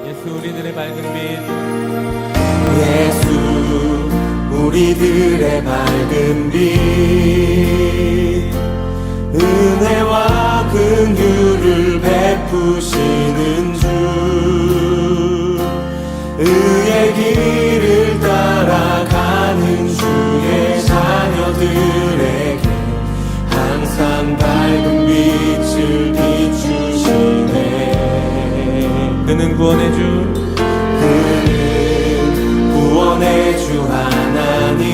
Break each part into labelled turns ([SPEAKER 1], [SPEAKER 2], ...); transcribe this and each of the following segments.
[SPEAKER 1] 예수 우리들의 밝은 빛,
[SPEAKER 2] 예수 우리들의 밝은 빛, 은혜와 긍휼을 베푸시는 주, 의의 길을 따라가는 주의 자녀들에게 항상 밝은 빛을 비추시네.
[SPEAKER 1] 그는 구원의 주,
[SPEAKER 2] 그는 구원의 주 하나님,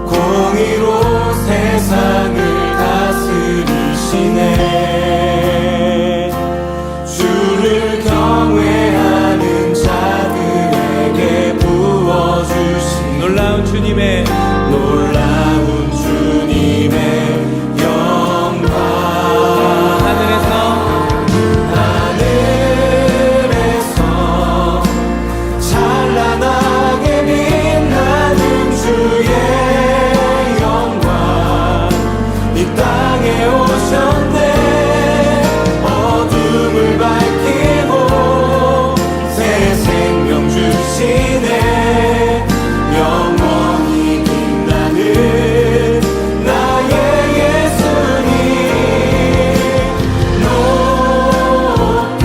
[SPEAKER 2] 공의로 세상을 다스리시네. 주를 경외하는 자들에게 부어주신
[SPEAKER 1] 놀라운 주님의
[SPEAKER 2] 놀라운 주님의 영광,
[SPEAKER 1] 하늘에서
[SPEAKER 2] 찬란하게 빛나는 주의 영광, 이 땅에 오셨네. 어둠을 밝히고 새 생명 주시네. 영원히 빛나는 나의 예수님,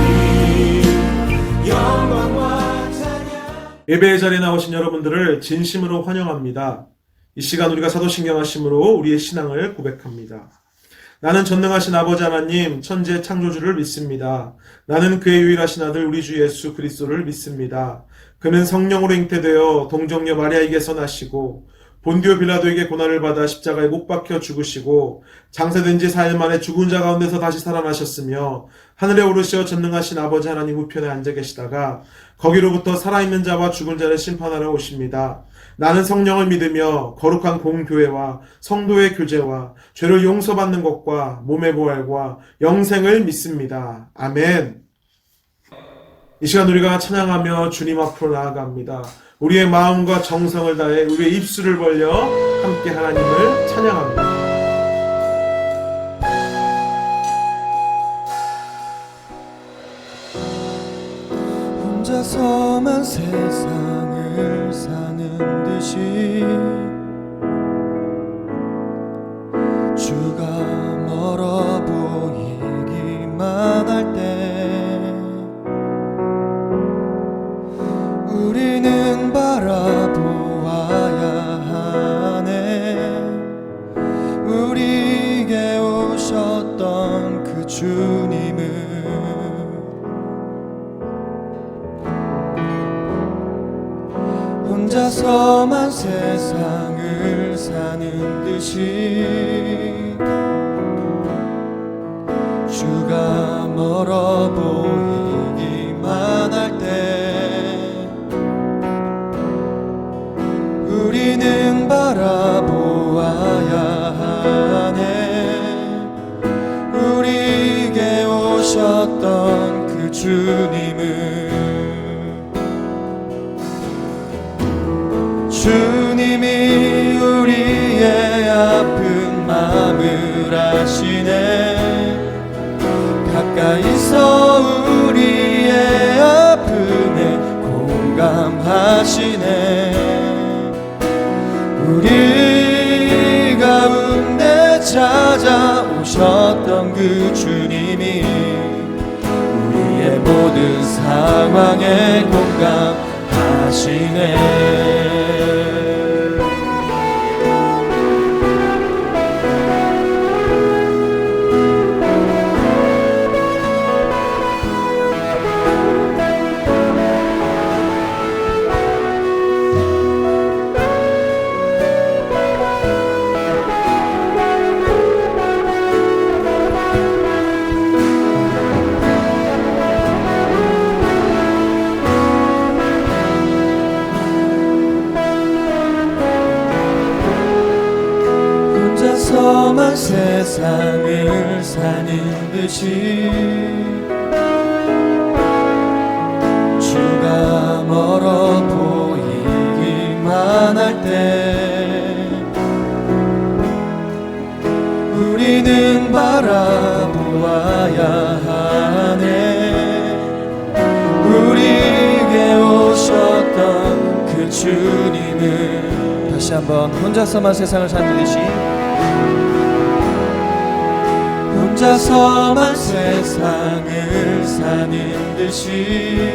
[SPEAKER 2] 높이 영광과 찬양.
[SPEAKER 3] 예배의 자리에 나오신 여러분들을 진심으로 환영합니다. 이 시간 우리가 사도신경 하심으로 우리의 신앙을 고백합니다. 나는 전능하신 아버지 하나님 천지의 창조주를 믿습니다. 나는 그의 유일하신 아들 우리 주 예수 그리스도를 믿습니다. 그는 성령으로 잉태되어 동정녀 마리아에게서 나시고 본디오 빌라도에게 고난을 받아 십자가에 못 박혀 죽으시고 장사된 지 4일 만에 죽은 자 가운데서 다시 살아나셨으며 하늘에 오르시어 전능하신 아버지 하나님 우편에 앉아 계시다가 거기로부터 살아있는 자와 죽은 자를 심판하러 오십니다. 나는 성령을 믿으며 거룩한 공교회와 성도의 교제와 죄를 용서받는 것과 몸의 부활과 영생을 믿습니다. 아멘. 이 시간 우리가 찬양하며 주님 앞으로 나아갑니다. 우리의 마음과 정성을 다해 우리의 입술을 벌려 함께 하나님을 찬양합니다.
[SPEAKER 2] 혼자서만 세상을 사는 듯이 주가 멀어 보이기만 할 때 우리는 바라보아야 하네. 우리에게 오셨던 그 주님을 혼자서만 세상을 사는 듯이 주가 멀어 보이기만 할 때 우리는 바라보아야 하네. 우리에게 오셨던 그 주님을, 주님이 우리의 아픈 마음을 아시네. 가까이서 우리의 아픔에 공감하시네. 우리 가운데 찾아오셨던 그 주님이 우리의 모든 상황에 공감하시네. 혼자서만 세상을 사는 듯이 주가 멀어 보이기만 할 때 우리는 바라보아야 하네. 우리에게 오셨던 그 주님을 다시 한번 혼자서만 세상을 사는 듯이 혼자서만 세상을 사는 듯이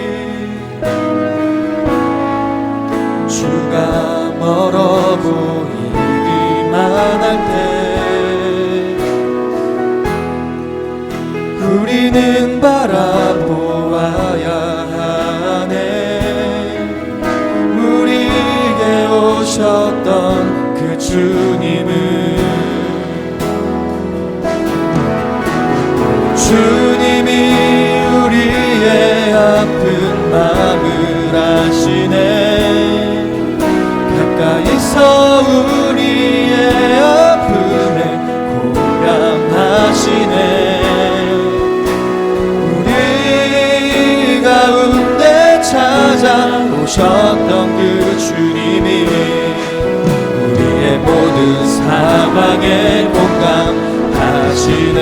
[SPEAKER 2] 주가 멀어 보이기만 할 때 우리는 바라보아야 하네. 우리에게 오셨던 그 주님을 주님이 우리의 아픈 마음을 아시네. 가까이서 우리의 아픔에 공감하시네. 우리 가운데 찾아오셨던 그 주님이 우리의 모든 상황에 공감하시네.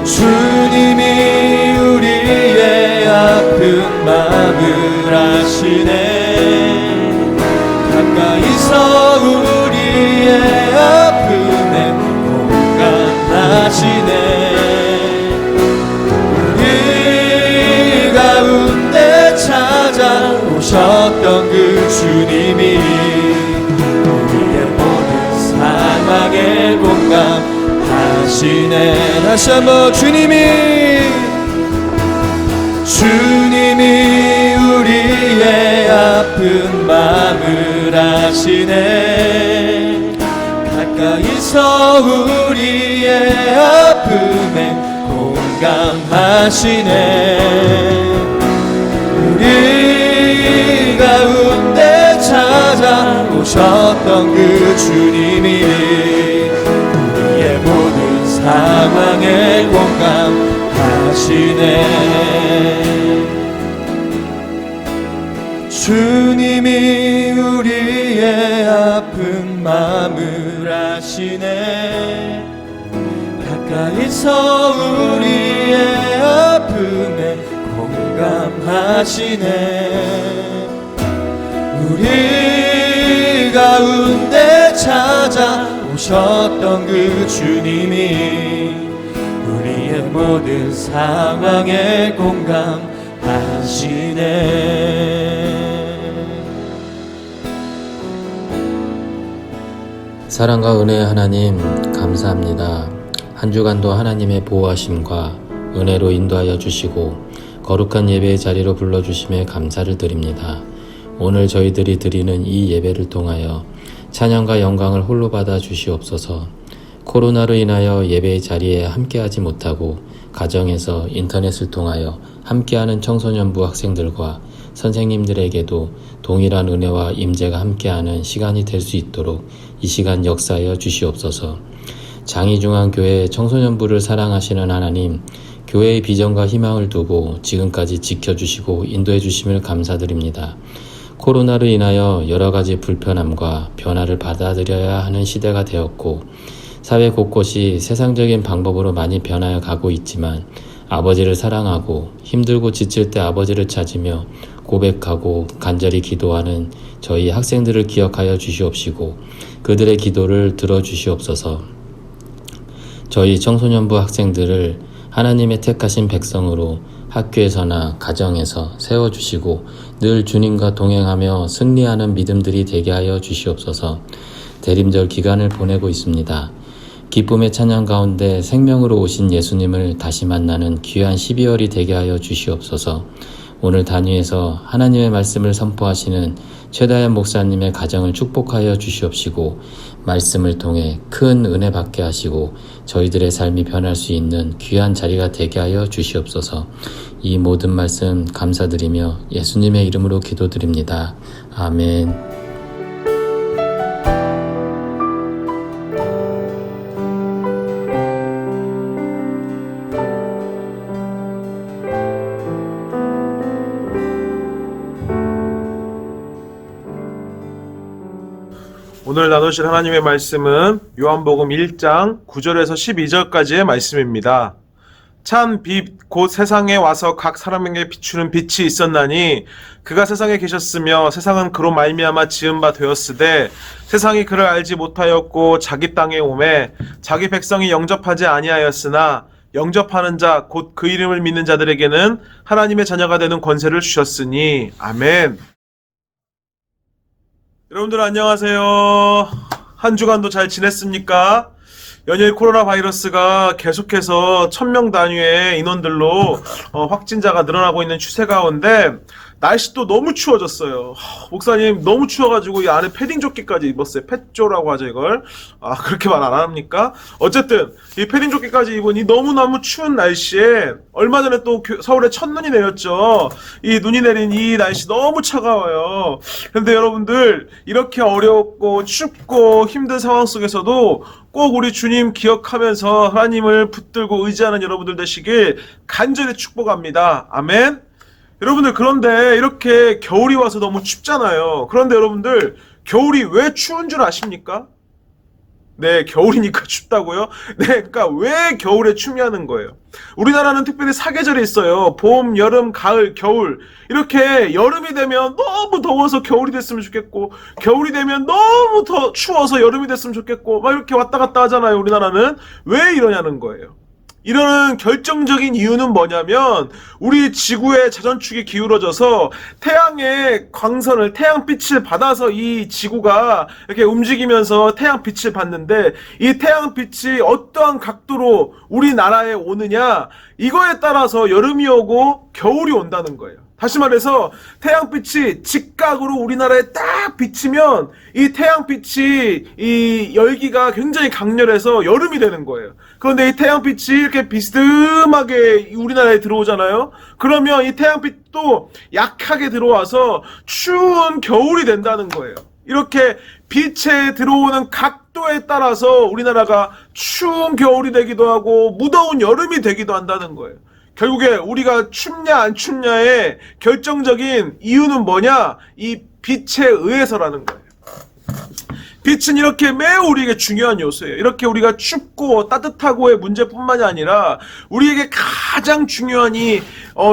[SPEAKER 2] 주님이 우리의 아픈 마음을 아시네. 가까이서 우리의 아픔에 공감하시네. 우리 가운데 찾아오셨던 그 주님이 우리의 모든 상황에 공감하시네. 다시 한번 주님이 우리의 아픈 마음을 아시네. 가까이서 우리의 아픔에 공감하시네. 우리 가운데 찾아오셨던 그 주님이 우리의 모든 상황에 공감하시네. 주님이 우리의 아픈 마음을 아시네. 가까이서 우리의 아픔에 공감하시네. 우리 가운데 찾아오셨던 그 주님이 우리의 모든 상황에 공감하시네.
[SPEAKER 4] 사랑과 은혜의 하나님 감사합니다. 한 주간도 하나님의 보호하심과 은혜로 인도하여 주시고 거룩한 예배의 자리로 불러주심에 감사를 드립니다. 오늘 저희들이 드리는 이 예배를 통하여 찬양과 영광을 홀로 받아 주시옵소서. 코로나로 인하여 예배의 자리에 함께하지 못하고 가정에서 인터넷을 통하여 함께하는 청소년부 학생들과 선생님들에게도 동일한 은혜와 임재가 함께하는 시간이 될 수 있도록 이 시간 역사하여 주시옵소서. 장희중앙교회 청소년부를 사랑하시는 하나님, 교회의 비전과 희망을 두고 지금까지 지켜주시고 인도해 주심을 감사드립니다. 코로나로 인하여 여러 가지 불편함과 변화를 받아들여야 하는 시대가 되었고 사회 곳곳이 세상적인 방법으로 많이 변하여 가고 있지만 아버지를 사랑하고 힘들고 지칠 때 아버지를 찾으며 고백하고 간절히 기도하는 저희 학생들을 기억하여 주시옵시고 그들의 기도를 들어주시옵소서. 저희 청소년부 학생들을 하나님의 택하신 백성으로 학교에서나 가정에서 세워주시고 늘 주님과 동행하며 승리하는 믿음들이 되게 하여 주시옵소서. 대림절 기간을 보내고 있습니다. 기쁨의 찬양 가운데 생명으로 오신 예수님을 다시 만나는 귀한 12월이 되게 하여 주시옵소서. 오늘 단위에서 하나님의 말씀을 선포하시는 최다현 목사님의 가정을 축복하여 주시옵시고 말씀을 통해 큰 은혜 받게 하시고 저희들의 삶이 변할 수 있는 귀한 자리가 되게 하여 주시옵소서. 이 모든 말씀 감사드리며 예수님의 이름으로 기도드립니다. 아멘.
[SPEAKER 3] 오늘 나누실 하나님의 말씀은 요한복음 1장 9절에서 12절까지의 말씀입니다. 참 빛 곧 세상에 와서 각 사람에게 비추는 빛이 있었나니 그가 세상에 계셨으며 세상은 그로 말미암아 지은 바 되었으되 세상이 그를 알지 못하였고 자기 땅에 오매 자기 백성이 영접하지 아니하였으나 영접하는 자 곧 그 이름을 믿는 자들에게는 하나님의 자녀가 되는 권세를 주셨으니 아멘. 여러분들 안녕하세요. 한 주간도 잘 지냈습니까? 연일 코로나 바이러스가 계속해서 1000명 단위의 인원들로 확진자가 늘어나고 있는 추세 가운데 날씨도 너무 추워졌어요. 목사님 너무 추워가지고 이 안에 패딩 조끼까지 입었어요. 펫조라고 하죠 이걸. 그렇게 말 안 합니까? 어쨌든 이 패딩 조끼까지 입으니 너무너무 추운 날씨에 얼마 전에 또 서울에 첫눈이 내렸죠. 이 눈이 내린 이 날씨 너무 차가워요. 근데 여러분들 이렇게 어렵고 춥고 힘든 상황 속에서도 꼭 우리 주님 기억하면서 하나님을 붙들고 의지하는 여러분들 되시길 간절히 축복합니다. 아멘. 여러분들 그런데 이렇게 겨울이 와서 너무 춥잖아요. 그런데 여러분들 겨울이 왜 추운 줄 아십니까? 네, 겨울이니까 춥다고요? 네, 그러니까 왜 겨울에 춥냐는 거예요. 우리나라는 특별히 사계절이 있어요. 봄, 여름, 가을, 겨울. 이렇게 여름이 되면 너무 더워서 겨울이 됐으면 좋겠고 겨울이 되면 너무 더 추워서 여름이 됐으면 좋겠고 막 이렇게 왔다 갔다 하잖아요. 우리나라는. 왜 이러냐는 거예요. 이러는 결정적인 이유는 뭐냐면 우리 지구의 자전축이 기울어져서 태양의 광선을 태양빛을 받아서 이 지구가 이렇게 움직이면서 태양빛을 받는데 이 태양빛이 어떠한 각도로 우리나라에 오느냐 이거에 따라서 여름이 오고 겨울이 온다는 거예요. 다시 말해서 태양빛이 직각으로 우리나라에 딱 비치면 이 태양빛이 이 열기가 굉장히 강렬해서 여름이 되는 거예요. 그런데 이 태양빛이 이렇게 비스듬하게 우리나라에 들어오잖아요. 그러면 이 태양빛도 약하게 들어와서 추운 겨울이 된다는 거예요. 이렇게 빛에 들어오는 각도에 따라서 우리나라가 추운 겨울이 되기도 하고 무더운 여름이 되기도 한다는 거예요. 결국에 우리가 춥냐 안 춥냐의 결정적인 이유는 뭐냐? 이 빛에 의해서라는 거예요. 빛은 이렇게 매우 우리에게 중요한 요소예요. 이렇게 우리가 춥고 따뜻하고의 문제뿐만이 아니라 우리에게 가장 중요한 이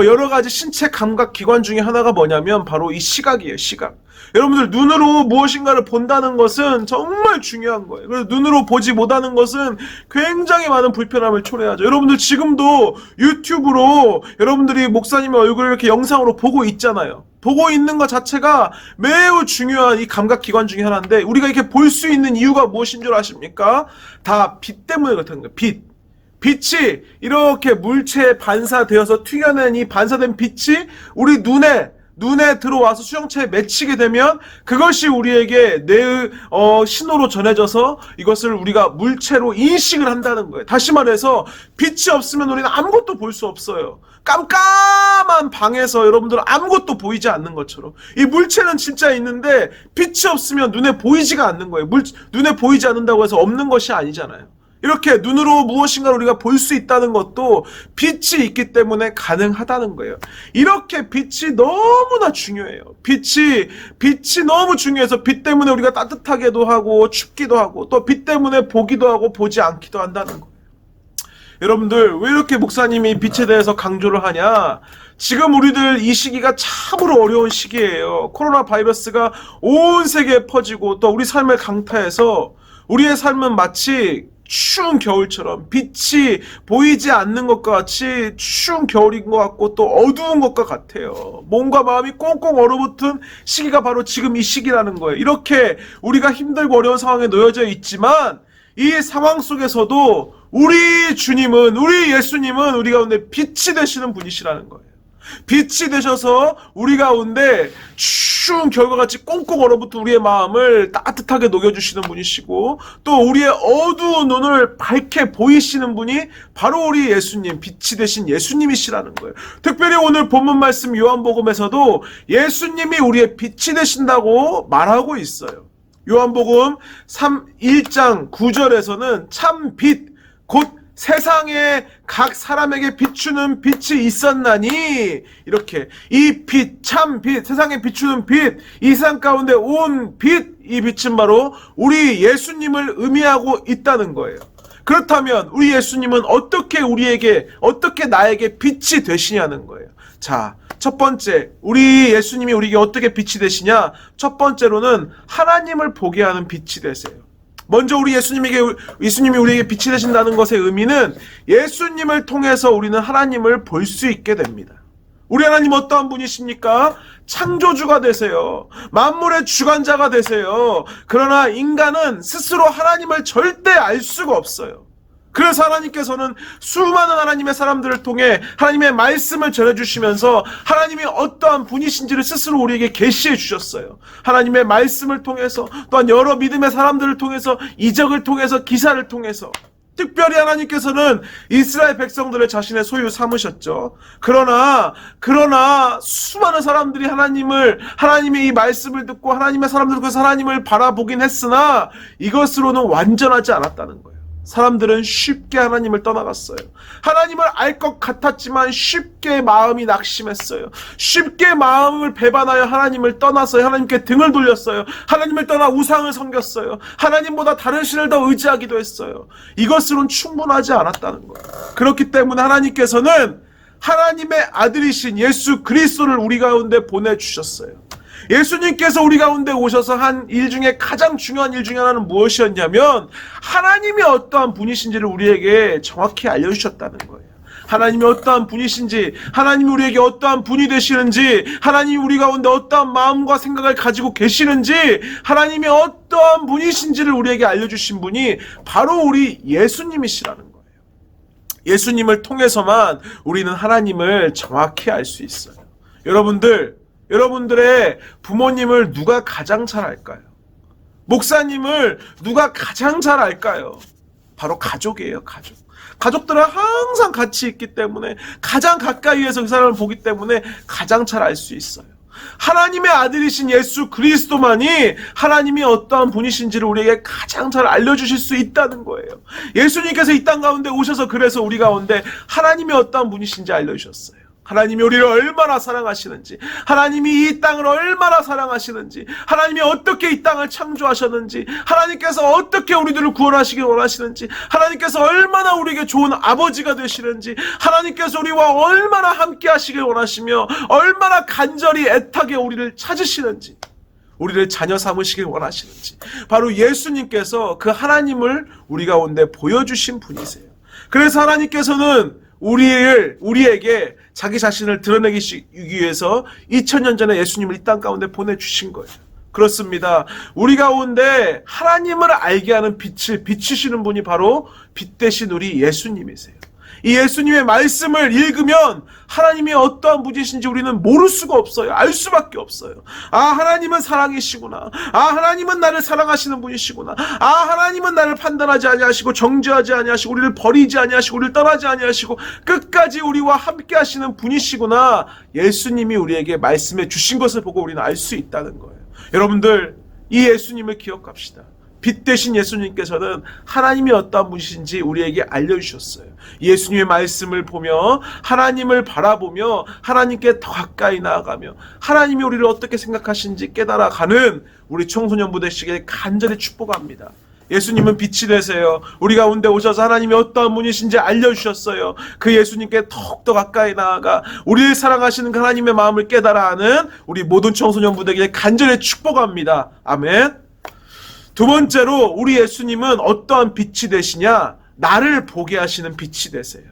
[SPEAKER 3] 여러 가지 신체 감각 기관 중에 하나가 뭐냐면 바로 이 시각이에요. 시각. 여러분들 눈으로 무엇인가를 본다는 것은 정말 중요한 거예요. 그래서 눈으로 보지 못하는 것은 굉장히 많은 불편함을 초래하죠. 여러분들 지금도 유튜브로 여러분들이 목사님의 얼굴을 이렇게 영상으로 보고 있잖아요. 보고 있는 것 자체가 매우 중요한 이 감각기관 중에 하나인데 우리가 이렇게 볼 수 있는 이유가 무엇인 줄 아십니까? 다 빛 때문에 그렇다는 거예요. 빛. 빛이 이렇게 물체에 반사되어서 튀겨낸 이 반사된 빛이 우리 눈에 들어와서 수정체에 맺히게 되면 그것이 우리에게 뇌의 신호로 전해져서 이것을 우리가 물체로 인식을 한다는 거예요. 다시 말해서 빛이 없으면 우리는 아무것도 볼 수 없어요. 깜깜한 방에서 여러분들 아무것도 보이지 않는 것처럼 이 물체는 진짜 있는데 빛이 없으면 눈에 보이지가 않는 거예요. 눈에 보이지 않는다고 해서 없는 것이 아니잖아요. 이렇게 눈으로 무엇인가를 우리가 볼 수 있다는 것도 빛이 있기 때문에 가능하다는 거예요. 이렇게 빛이 너무나 중요해요. 빛이 너무 중요해서 빛 때문에 우리가 따뜻하게도 하고 춥기도 하고 또 빛 때문에 보기도 하고 보지 않기도 한다는 거예요. 여러분들 왜 이렇게 목사님이 빛에 대해서 강조를 하냐? 지금 우리들 이 시기가 참으로 어려운 시기예요. 코로나 바이러스가 온 세계에 퍼지고 또 우리 삶을 강타해서 우리의 삶은 마치 추운 겨울처럼 빛이 보이지 않는 것과 같이 추운 겨울인 것 같고 또 어두운 것과 같아요. 몸과 마음이 꽁꽁 얼어붙은 시기가 바로 지금 이 시기라는 거예요. 이렇게 우리가 힘들고 어려운 상황에 놓여져 있지만 이 상황 속에서도 우리 주님은, 우리 예수님은 우리 가운데 빛이 되시는 분이시라는 거예요. 빛이 되셔서 우리 가운데 추운 겨울과 같이 꽁꽁 얼어붙은 우리의 마음을 따뜻하게 녹여주시는 분이시고 또 우리의 어두운 눈을 밝게 보이시는 분이 바로 우리 예수님, 빛이 되신 예수님이시라는 거예요. 특별히 오늘 본문 말씀 요한복음에서도 예수님이 우리의 빛이 되신다고 말하고 있어요. 요한복음 1장 9절에서는 참 빛, 곧 세상에 각 사람에게 비추는 빛이 있었나니 이렇게 이 빛, 참 빛, 세상에 비추는 빛, 이 세상 가운데 온 빛, 이 빛은 바로 우리 예수님을 의미하고 있다는 거예요. 그렇다면 우리 예수님은 어떻게 나에게 빛이 되시냐는 거예요. 자, 첫 번째, 우리 예수님이 우리에게 어떻게 빛이 되시냐? 첫 번째로는 하나님을 보게 하는 빛이 되세요. 먼저 예수님이 우리에게 빛이 되신다는 것의 의미는 예수님을 통해서 우리는 하나님을 볼 수 있게 됩니다. 우리 하나님 어떠한 분이십니까? 창조주가 되세요. 만물의 주관자가 되세요. 그러나 인간은 스스로 하나님을 절대 알 수가 없어요. 그래서 하나님께서는 수많은 하나님의 사람들을 통해 하나님의 말씀을 전해주시면서 하나님이 어떠한 분이신지를 스스로 우리에게 계시해 주셨어요. 하나님의 말씀을 통해서, 또한 여러 믿음의 사람들을 통해서, 이적을 통해서, 기사를 통해서, 특별히 하나님께서는 이스라엘 백성들을 자신의 소유 삼으셨죠. 그러나 수많은 사람들이 하나님의 이 말씀을 듣고 하나님의 사람들을 통해서 하나님을 바라보긴 했으나 이것으로는 완전하지 않았다는 거예요. 사람들은 쉽게 하나님을 떠나갔어요. 하나님을 알 것 같았지만 쉽게 마음이 낙심했어요. 쉽게 마음을 배반하여 하나님을 떠나서 하나님께 등을 돌렸어요. 하나님을 떠나 우상을 섬겼어요. 하나님보다 다른 신을 더 의지하기도 했어요. 이것으로는 충분하지 않았다는 거예요. 그렇기 때문에 하나님께서는 하나님의 아들이신 예수 그리스도를 우리 가운데 보내주셨어요. 예수님께서 우리 가운데 오셔서 한 일 중에 가장 중요한 일 중에 하나는 무엇이었냐면 하나님이 어떠한 분이신지를 우리에게 정확히 알려주셨다는 거예요. 하나님이 어떠한 분이신지, 하나님이 우리에게 어떠한 분이 되시는지, 하나님이 우리 가운데 어떠한 마음과 생각을 가지고 계시는지, 하나님이 어떠한 분이신지를 우리에게 알려주신 분이 바로 우리 예수님이시라는 거예요. 예수님을 통해서만 우리는 하나님을 정확히 알 수 있어요. 여러분들의 부모님을 누가 가장 잘 알까요? 목사님을 누가 가장 잘 알까요? 바로 가족이에요, 가족. 가족들은 항상 같이 있기 때문에, 가장 가까이에서 그 사람을 보기 때문에 가장 잘 알 수 있어요. 하나님의 아들이신 예수 그리스도만이 하나님이 어떠한 분이신지를 우리에게 가장 잘 알려주실 수 있다는 거예요. 예수님께서 이 땅 가운데 오셔서 그래서 우리 가운데 하나님이 어떠한 분이신지 알려주셨어요. 하나님이 우리를 얼마나 사랑하시는지, 하나님이 이 땅을 얼마나 사랑하시는지, 하나님이 어떻게 이 땅을 창조하셨는지, 하나님께서 어떻게 우리들을 구원하시길 원하시는지, 하나님께서 얼마나 우리에게 좋은 아버지가 되시는지, 하나님께서 우리와 얼마나 함께 하시길 원하시며 얼마나 간절히 애타게 우리를 찾으시는지, 우리를 자녀 삼으시길 원하시는지, 바로 예수님께서 그 하나님을 우리 가운데 보여주신 분이세요. 그래서 하나님께서는 우리에게 자기 자신을 드러내기 위해서 2000년 전에 예수님을 이 땅 가운데 보내주신 거예요. 그렇습니다. 우리 가운데 하나님을 알게 하는 빛을 비추시는 분이 바로 빛 대신 우리 예수님이세요. 이 예수님의 말씀을 읽으면 하나님이 어떠한 분이신지 우리는 모를 수가 없어요. 알 수밖에 없어요. 아, 하나님은 사랑이시구나. 아, 하나님은 나를 사랑하시는 분이시구나. 아, 하나님은 나를 판단하지 아니하시고 정죄하지 아니하시고 우리를 버리지 아니하시고 우리를 떠나지 아니하시고 끝까지 우리와 함께 하시는 분이시구나. 예수님이 우리에게 말씀해 주신 것을 보고 우리는 알 수 있다는 거예요. 여러분들, 이 예수님을 기억합시다. 빛 대신 예수님께서는 하나님이 어떠한 분이신지 우리에게 알려주셨어요. 예수님의 말씀을 보며 하나님을 바라보며 하나님께 더 가까이 나아가며 하나님이 우리를 어떻게 생각하시는지 깨달아가는 우리 청소년부 되시길 간절히 축복합니다. 예수님은 빛이 되세요. 우리 가운데 오셔서 하나님이 어떠한 분이신지 알려주셨어요. 그 예수님께 더욱더 가까이 나아가 우리를 사랑하시는 하나님의 마음을 깨달아 하는 우리 모든 청소년부 되길 간절히 축복합니다. 아멘. 두 번째로 우리 예수님은 어떠한 빛이 되시냐? 나를 보게 하시는 빛이 되세요.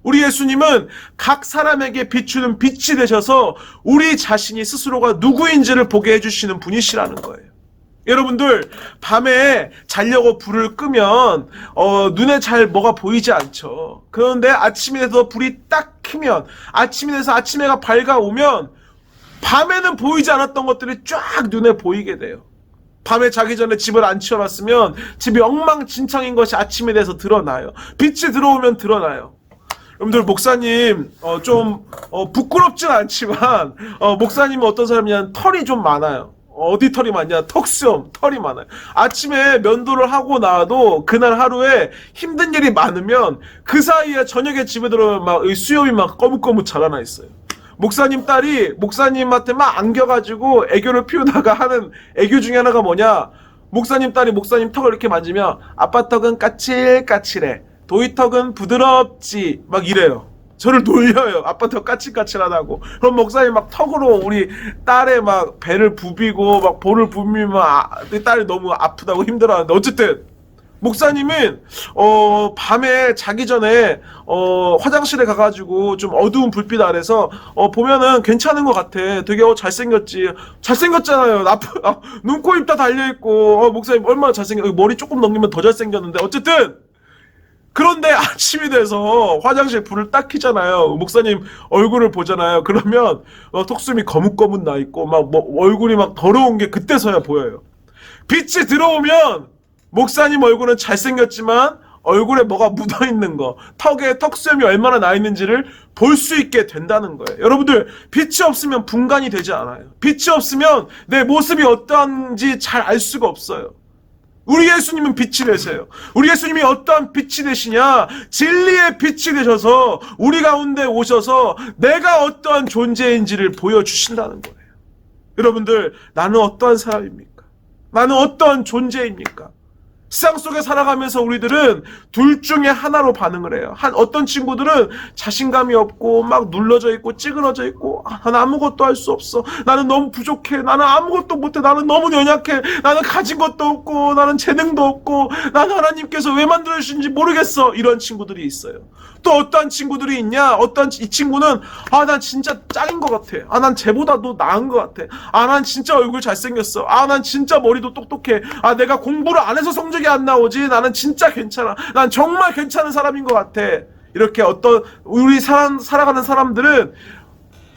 [SPEAKER 3] 우리 예수님은 각 사람에게 비추는 빛이 되셔서 우리 자신이 스스로가 누구인지를 보게 해주시는 분이시라는 거예요. 여러분들, 밤에 자려고 불을 끄면 눈에 잘 뭐가 보이지 않죠. 그런데 아침이 돼서 불이 딱 켜면, 아침이 돼서 아침해가 밝아오면 밤에는 보이지 않았던 것들이 쫙 눈에 보이게 돼요. 밤에 자기 전에 집을 안 치워놨으면 집이 엉망진창인 것이 아침에 돼서 드러나요. 빛이 들어오면 드러나요. 여러분들, 목사님 좀 부끄럽진 않지만 목사님은 어떤 사람이냐면 털이 좀 많아요. 어디 털이 많냐? 턱수염, 털이 많아요. 아침에 면도를 하고 나와도 그날 하루에 힘든 일이 많으면 그 사이에 저녁에 집에 들어오면 막 수염이 막 거뭇거뭇 자라나 있어요. 목사님 딸이 목사님한테 막 안겨가지고 애교를 피우다가 하는 애교 중에 하나가 뭐냐? 목사님 딸이 목사님 턱을 이렇게 만지면 아빠 턱은 까칠까칠해. 도희 턱은 부드럽지. 막 이래요. 저를 놀려요. 아빠 턱 까칠까칠하다고. 그럼 목사님 막 턱으로 우리 딸의 막 배를 부비고 막 볼을 부비면 딸이 너무 아프다고 힘들어하는데 어쨌든 목사님은 밤에 자기 전에 화장실에 가가지고 좀 어두운 불빛 아래서 보면은 괜찮은 것 같아. 되게 잘생겼지. 잘생겼잖아요. 눈, 코, 입 다 달려있고 목사님 얼마나 머리 조금 넘기면 더 잘생겼는데 어쨌든 그런데 아침이 돼서 화장실 불을 딱 켜잖아요. 목사님 얼굴을 보잖아요. 그러면 턱수염이 거뭇거뭇 나 있고 막 얼굴이 막 더러운 게 그때서야 보여요. 빛이 들어오면 목사님 얼굴은 잘생겼지만 얼굴에 뭐가 묻어있는 거, 턱에 턱수염이 얼마나 나 있는지를 볼 수 있게 된다는 거예요. 여러분들, 빛이 없으면 분간이 되지 않아요. 빛이 없으면 내 모습이 어떠한지 잘 알 수가 없어요. 우리 예수님은 빛이 되세요. 우리 예수님이 어떠한 빛이 되시냐? 진리의 빛이 되셔서 우리 가운데 오셔서 내가 어떠한 존재인지를 보여주신다는 거예요. 여러분들, 나는 어떠한 사람입니까? 나는 어떠한 존재입니까? 세상 속에 살아가면서 우리들은 둘 중에 하나로 반응을 해요. 어떤 친구들은 자신감이 없고 막 눌러져 있고 찌그러져 있고 나는 아무것도 할 수 없어. 나는 너무 부족해. 나는 아무것도 못해. 나는 너무 연약해. 나는 가진 것도 없고 나는 재능도 없고 나는 하나님께서 왜 만들어주신지 모르겠어. 이런 친구들이 있어요. 또 어떠한 친구들이 있냐? 이 친구는 난 진짜 짱인 것 같아. 난 쟤보다도 나은 것 같아. 난 진짜 얼굴 잘생겼어. 난 진짜 머리도 똑똑해. 내가 공부를 안 해서 성적이 안 나오지. 나는 진짜 괜찮아. 난 정말 괜찮은 사람인 것 같아. 이렇게 우리 살아가는 사람들은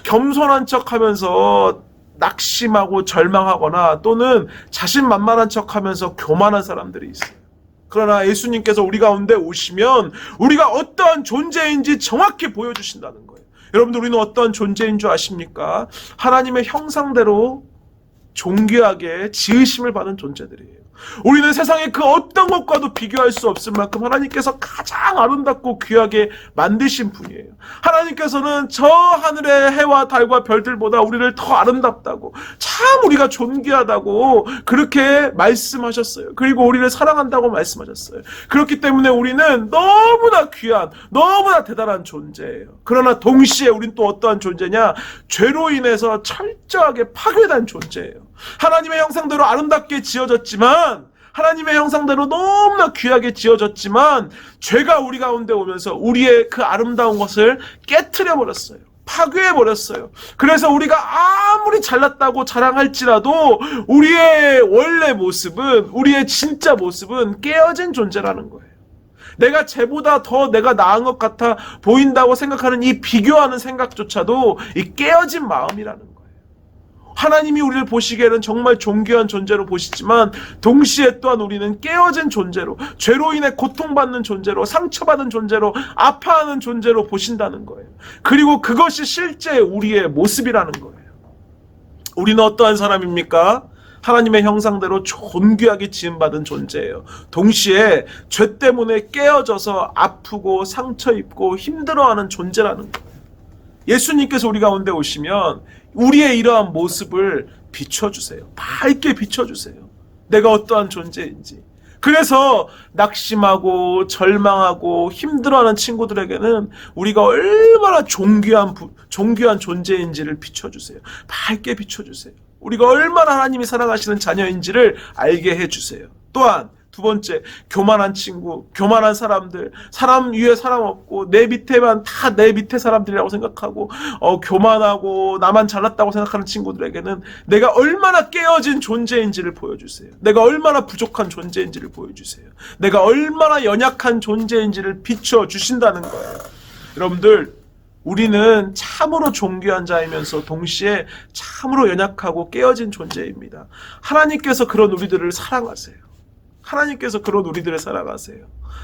[SPEAKER 3] 겸손한 척하면서 낙심하고 절망하거나 또는 자신만만한 척하면서 교만한 사람들이 있어요. 그러나 예수님께서 우리 가운데 오시면 우리가 어떠한 존재인지 정확히 보여주신다는 거예요. 여러분들, 우리는 어떠한 존재인 줄 아십니까? 하나님의 형상대로 존귀하게 지으심을 받은 존재들이에요. 우리는 세상의 그 어떤 것과도 비교할 수 없을 만큼 하나님께서 가장 아름답고 귀하게 만드신 분이에요. 하나님께서는 저 하늘의 해와 달과 별들보다 우리를 더 아름답다고, 참 우리가 존귀하다고 그렇게 말씀하셨어요. 그리고 우리를 사랑한다고 말씀하셨어요. 그렇기 때문에 우리는 너무나 귀한, 너무나 대단한 존재예요. 그러나 동시에 우리는 또 어떠한 존재냐? 죄로 인해서 철저하게 파괴된 존재예요. 하나님의 형상대로 아름답게 지어졌지만, 하나님의 형상대로 너무나 귀하게 지어졌지만 죄가 우리 가운데 오면서 우리의 그 아름다운 것을 깨트려 버렸어요. 파괴해 버렸어요. 그래서 우리가 아무리 잘났다고 자랑할지라도 우리의 원래 모습은, 우리의 진짜 모습은 깨어진 존재라는 거예요. 내가 쟤보다 더 내가 나은 것 같아 보인다고 생각하는 이 비교하는 생각조차도 이 깨어진 마음이라는 거예요. 하나님이 우리를 보시기에는 정말 존귀한 존재로 보시지만 동시에 또한 우리는 깨어진 존재로, 죄로 인해 고통받는 존재로, 상처받은 존재로, 아파하는 존재로 보신다는 거예요. 그리고 그것이 실제 우리의 모습이라는 거예요. 우리는 어떠한 사람입니까? 하나님의 형상대로 존귀하게 지음받은 존재예요. 동시에 죄 때문에 깨어져서 아프고 상처 입고 힘들어하는 존재라는 거예요. 예수님께서 우리 가운데 오시면 우리의 이러한 모습을 비춰주세요. 밝게 비춰주세요. 내가 어떠한 존재인지. 그래서 낙심하고 절망하고 힘들어하는 친구들에게는 우리가 얼마나 존귀한 존재인지를 비춰주세요. 밝게 비춰주세요. 우리가 얼마나 하나님이 사랑하시는 자녀인지를 알게 해주세요. 또한 두 번째, 교만한 친구, 교만한 사람들, 사람 위에 사람 없고 내 밑에만 다 내 밑에 사람들이라고 생각하고 교만하고 나만 잘났다고 생각하는 친구들에게는 내가 얼마나 깨어진 존재인지를 보여주세요. 내가 얼마나 부족한 존재인지를 보여주세요. 내가 얼마나 연약한 존재인지를 비춰주신다는 거예요. 여러분들, 우리는 참으로 존귀한 자이면서 동시에 참으로 연약하고 깨어진 존재입니다. 하나님께서 그런 우리들을 사랑하세요. 하나님께서 그런 우리들을 사랑하세요.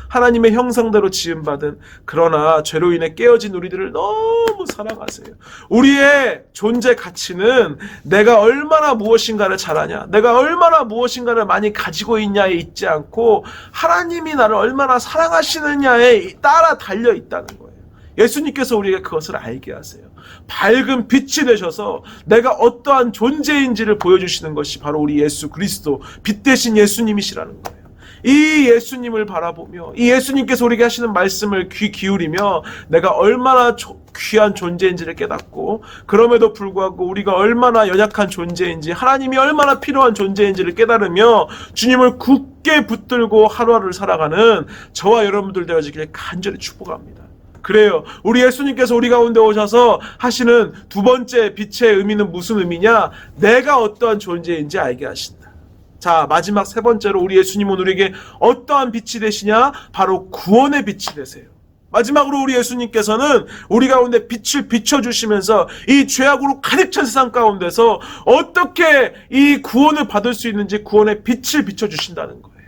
[SPEAKER 3] 하나님의 형상대로 지음받은, 그러나 죄로 인해 깨어진 우리들을 너무 사랑하세요. 우리의 존재 가치는 내가 얼마나 무엇인가를 잘하냐, 내가 얼마나 무엇인가를 많이 가지고 있냐에 있지 않고 하나님이 나를 얼마나 사랑하시느냐에 따라 달려 있다는 거예요. 예수님께서 우리에게 그것을 알게 하세요. 밝은 빛이 되셔서 내가 어떠한 존재인지를 보여주시는 것이 바로 우리 예수 그리스도, 빛 대신 예수님이시라는 거예요. 이 예수님을 바라보며 이 예수님께서 우리에게 하시는 말씀을 귀 기울이며 내가 얼마나 귀한 존재인지를 깨닫고, 그럼에도 불구하고 우리가 얼마나 연약한 존재인지, 하나님이 얼마나 필요한 존재인지를 깨달으며 주님을 굳게 붙들고 하루하루를 살아가는 저와 여러분들 되어지길 간절히 축복합니다. 그래요. 우리 예수님께서 우리 가운데 오셔서 하시는 두 번째 빛의 의미는 무슨 의미냐? 내가 어떠한 존재인지 알게 하신다. 자, 마지막 세 번째로 우리 예수님은 우리에게 어떠한 빛이 되시냐? 바로 구원의 빛이 되세요. 마지막으로 우리 예수님께서는 우리 가운데 빛을 비춰주시면서 이 죄악으로 가득 찬 세상 가운데서 어떻게 이 구원을 받을 수 있는지 구원의 빛을 비춰주신다는 거예요.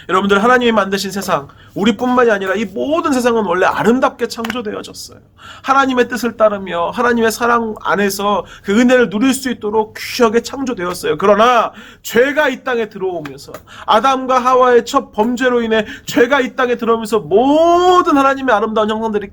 [SPEAKER 3] 여러분들, 하나님이 만드신 세상, 우리뿐만이 아니라 이 모든 세상은 원래 아름답게 창조되어졌어요. 하나님의 뜻을 따르며 하나님의 사랑 안에서 그 은혜를 누릴 수 있도록 귀하게 창조되었어요. 그러나 죄가 이 땅에 들어오면서, 아담과 하와의 첫 범죄로 인해 죄가 이 땅에 들어오면서 모든 하나님의 아름다운 형상들이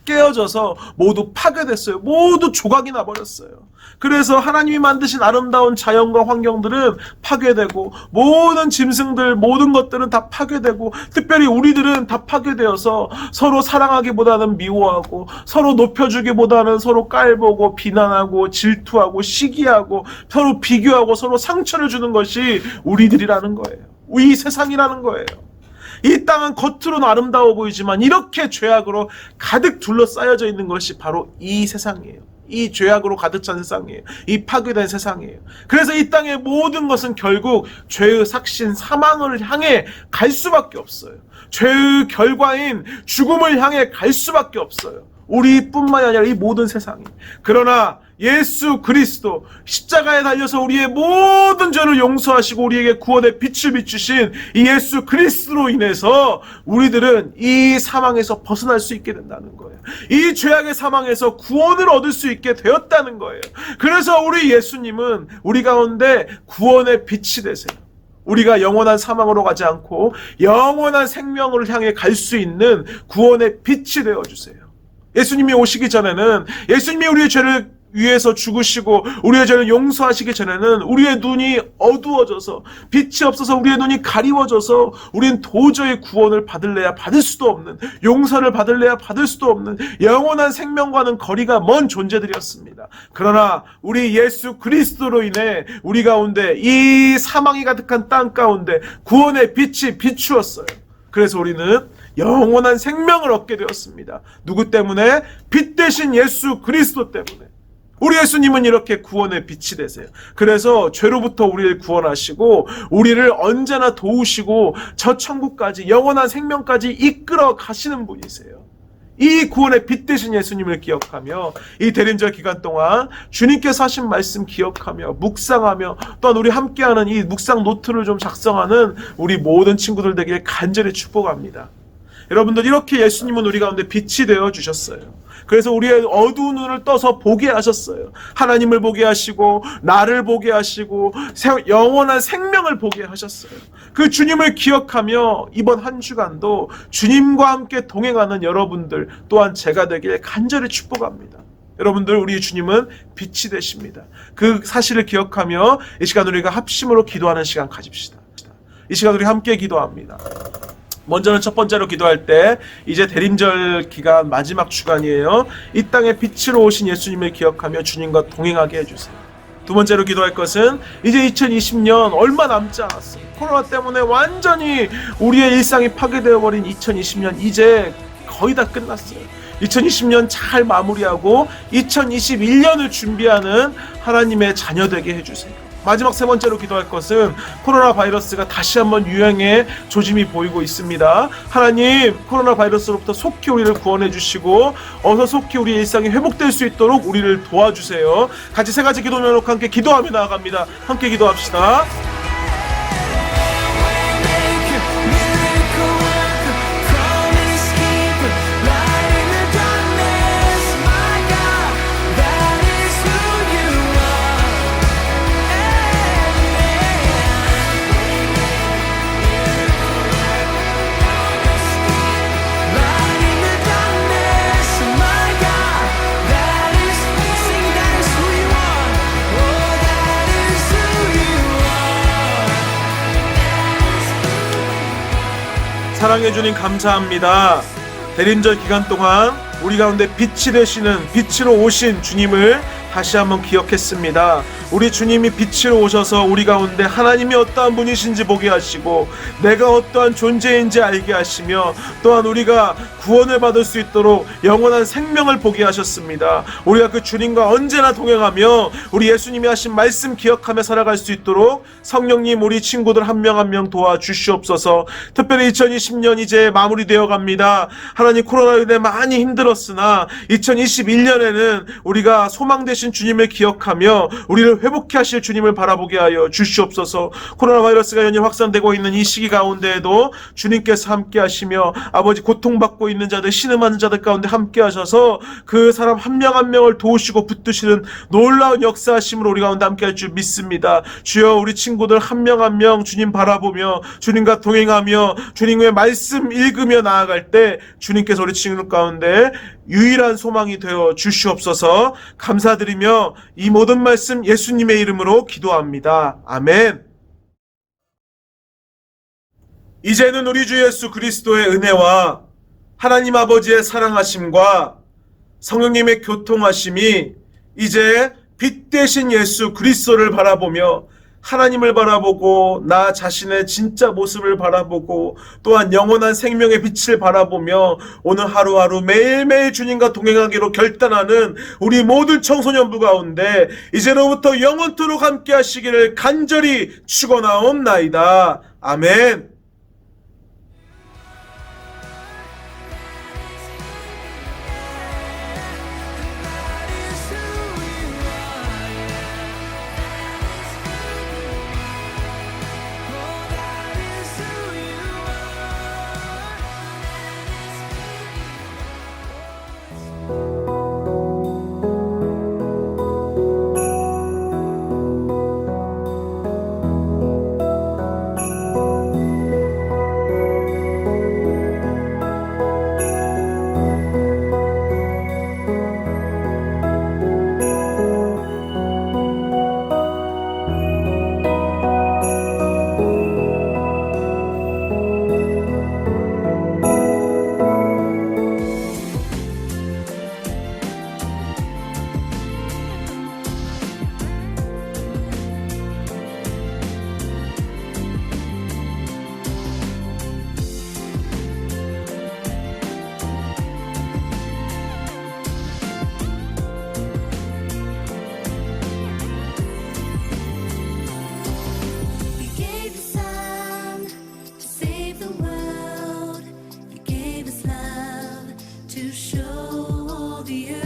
[SPEAKER 3] 깨어져서 모두 파괴됐어요. 모두 조각이 나버렸어요. 그래서 하나님이 만드신 아름다운 자연과 환경들은 파괴되고, 모든 짐승들, 모든 것들은 다 파괴되고, 특별히 우리들은 다 파괴되어서 서로 사랑하기보다는 미워하고, 서로 높여주기보다는 서로 깔보고 비난하고 질투하고 시기하고 서로 비교하고 서로 상처를 주는 것이 우리들이라는 거예요. 이 세상이라는 거예요. 이 땅은 겉으로는 아름다워 보이지만 이렇게 죄악으로 가득 둘러싸여져 있는 것이 바로 이 세상이에요. 이 죄악으로 가득 찬 세상이에요. 이 파괴된 세상이에요. 그래서 이 땅의 모든 것은 결국 죄의 삭신 사망을 향해 갈 수밖에 없어요. 죄의 결과인 죽음을 향해 갈 수밖에 없어요. 우리뿐만이 아니라 이 모든 세상이. 그러나 예수 그리스도 십자가에 달려서 우리의 모든 죄를 용서하시고 우리에게 구원의 빛을 비추신 이 예수 그리스도로 인해서 우리들은 이 사망에서 벗어날 수 있게 된다는 거예요. 이 죄악의 사망에서 구원을 얻을 수 있게 되었다는 거예요. 그래서 우리 예수님은 우리 가운데 구원의 빛이 되세요. 우리가 영원한 사망으로 가지 않고 영원한 생명을 향해 갈 수 있는 구원의 빛이 되어주세요. 예수님이 오시기 전에는, 예수님이 우리의 죄를 위해서 죽으시고 우리의 죄를 용서하시기 전에는 우리의 눈이 어두워져서 빛이 없어서 우리의 눈이 가리워져서 우리는 도저히 구원을 받을래야 받을 수도 없는, 용서를 받을래야 받을 수도 없는 영원한 생명과는 거리가 먼 존재들이었습니다. 그러나 우리 예수 그리스도로 인해 우리 가운데 이 사망이 가득한 땅 가운데 구원의 빛이 비추었어요. 그래서 우리는 영원한 생명을 얻게 되었습니다. 누구 때문에? 빛 대신 예수 그리스도 때문에. 우리 예수님은 이렇게 구원의 빛이 되세요. 그래서 죄로부터 우리를 구원하시고 우리를 언제나 도우시고 저 천국까지, 영원한 생명까지 이끌어 가시는 분이세요. 이 구원의 빛 되신 예수님을 기억하며 이 대림절 기간 동안 주님께서 하신 말씀 기억하며 묵상하며, 또한 우리 함께하는 이 묵상 노트를 좀 작성하는 우리 모든 친구들 되길 간절히 축복합니다. 여러분들, 이렇게 예수님은 우리 가운데 빛이 되어 주셨어요. 그래서 우리의 어두운 눈을 떠서 보게 하셨어요. 하나님을 보게 하시고 나를 보게 하시고 영원한 생명을 보게 하셨어요. 그 주님을 기억하며 이번 한 주간도 주님과 함께 동행하는 여러분들 또한 제가 되길 간절히 축복합니다. 여러분들, 우리 주님은 빛이 되십니다. 그 사실을 기억하며 이 시간 우리가 합심으로 기도하는 시간 가집시다. 이 시간 우리 함께 기도합니다. 먼저는 첫 번째로 기도할 때, 이제 대림절 기간 마지막 주간이에요. 이 땅에 빛으로 오신 예수님을 기억하며 주님과 동행하게 해주세요. 두 번째로 기도할 것은, 이제 2020년 얼마 남지 않았어요. 코로나 때문에 완전히 우리의 일상이 파괴되어 버린 2020년 이제 거의 다 끝났어요. 2020년 잘 마무리하고 2021년을 준비하는 하나님의 자녀 되게 해주세요. 마지막 세 번째로 기도할 것은, 코로나 바이러스가 다시 한번 유행의 조짐이 보이고 있습니다. 하나님, 코로나 바이러스로부터 속히 우리를 구원해 주시고 어서 속히 우리의 일상이 회복될 수 있도록 우리를 도와주세요. 같이 세 가지 기도 면허로 함께 기도하며 나아갑니다. 함께 기도합시다. 사랑해 주님 감사합니다. 대림절 기간 동안 우리 가운데 빛이 되시는 빛으로 오신 주님을 다시 한번 기억했습니다. 우리 주님이 빛으로 오셔서 우리 가운데 하나님이 어떠한 분이신지 보게 하시고 내가 어떠한 존재인지 알게 하시며 또한 우리가 구원을 받을 수 있도록 영원한 생명을 보게 하셨습니다. 우리가 그 주님과 언제나 동행하며 우리 예수님이 하신 말씀 기억하며 살아갈 수 있도록 성령님 우리 친구들 한 명 한 명 도와주시옵소서. 특별히 2020년 이제 마무리되어 갑니다. 하나님 코로나로 인해 많이 힘들었으나 2021년에는 우리가 소망 되신 주님을 기억하며 우리를 회복해 하실 주님을 바라보게 하여 주시옵소서. 코로나 바이러스가 연일 확산되고 있는 이 시기 가운데에도 주님께서 함께 하시며 아버지 고통받고 있는 자들 신음하는 자들 가운데 함께 하셔서 그 사람 한 명 한 명을 도우시고 붙드시는 놀라운 역사하심으로 우리 가운데 함께 할 줄 믿습니다. 주여 우리 친구들 한 명 한 명 주님 바라보며 주님과 동행하며 주님의 말씀 읽으며 나아갈 때 주님께서 우리 친구들 가운데 유일한 소망이 되어 주시옵소서. 감사드리며 이 모든 말씀 예수님의 이름으로 기도합니다. 아멘. 이제는 우리 주 예수 그리스도의 은혜와 하나님 아버지의 사랑하심과 성령님의 교통하심이 이제 빛 되신 예수 그리스도를 바라보며 하나님을 바라보고 나 자신의 진짜 모습을 바라보고 또한 영원한 생명의 빛을 바라보며 오늘 하루하루 매일매일 주님과 동행하기로 결단하는 우리 모든 청소년부 가운데 이제로부터 영원토록 함께 하시기를 간절히 축원하옵나이다. 아멘.
[SPEAKER 5] To show the earth